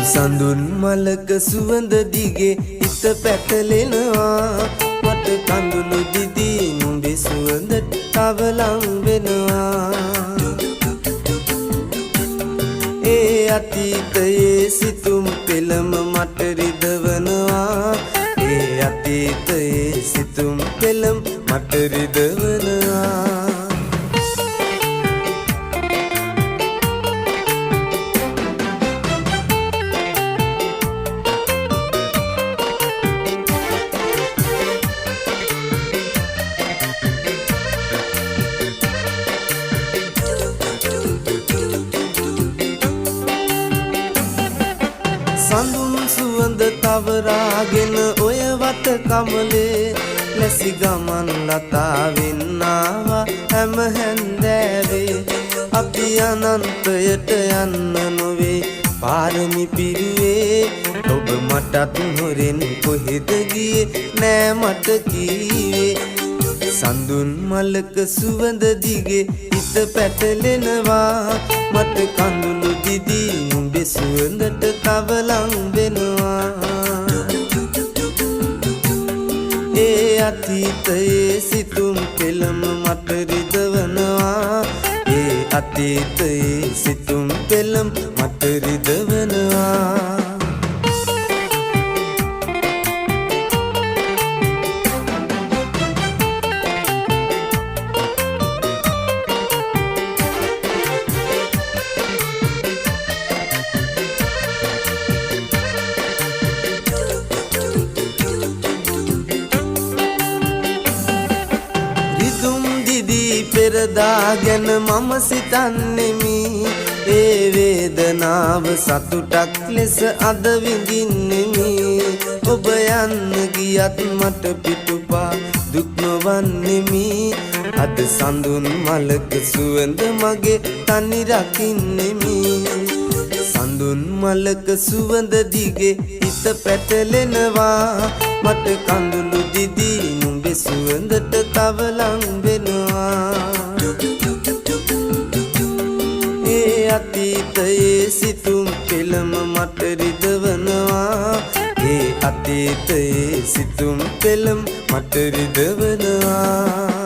සඳුන් මලක සුවඳ දිගේ හිත පැටලෙනවා මට කඳුළු දිදී නුඹේ සුවඳට තව ලං වෙනවා ඒ අතීතයේ සිතුම් පෙළම මට රිදවනවා ඒ අතීතයේ සිතුම් පෙළම මට රිදවනවා සඳුන් සුවඳ තවරාගෙන ඔය වත කමලේ ලැසි ගමන් ලතාවෙන් ආවා හැම හැන්දෑවේ අපි අනන්තයට යන්න නොවේ පාරමි පිරුවේ ඔබ මටත් හොරෙන් කොහෙද ගියේ නෑ මට කීවේ සඳුන් මලක සුවඳ දිගේ හිත පැටලෙනවා මට කඳුළු දිදී නුඹේ සුවඳට තව ලං වෙනවා ඒ අතීතයේ සිතුම් පෙළම මට රිදවනවා ඒ අතීතයේ සිතුම් පෙළම මට රිදවනවා පෙරදා ගැන මම සිතන්නෙමි ඒ වේදනාව සතුටක් ලෙස අද විඳින්නෙමි ඔබ යන්න ගියත් මට පිටුපා දුක් නොවන්නෙමි අද සඳුන් මලක සුවඳ මගේ තනි රකින්නෙමි සඳුන් මලක සුවඳ දිගේ හිත පැටලෙනවා මට කඳුළු දිදී නුඹේ සුවඳට තව ලං වෙනවා ඒ අතීතයේ සිතුම් පෙළම මට රිදවනවා ඒ අතීතයේ සිතුම් පෙළම මට රිදවනවා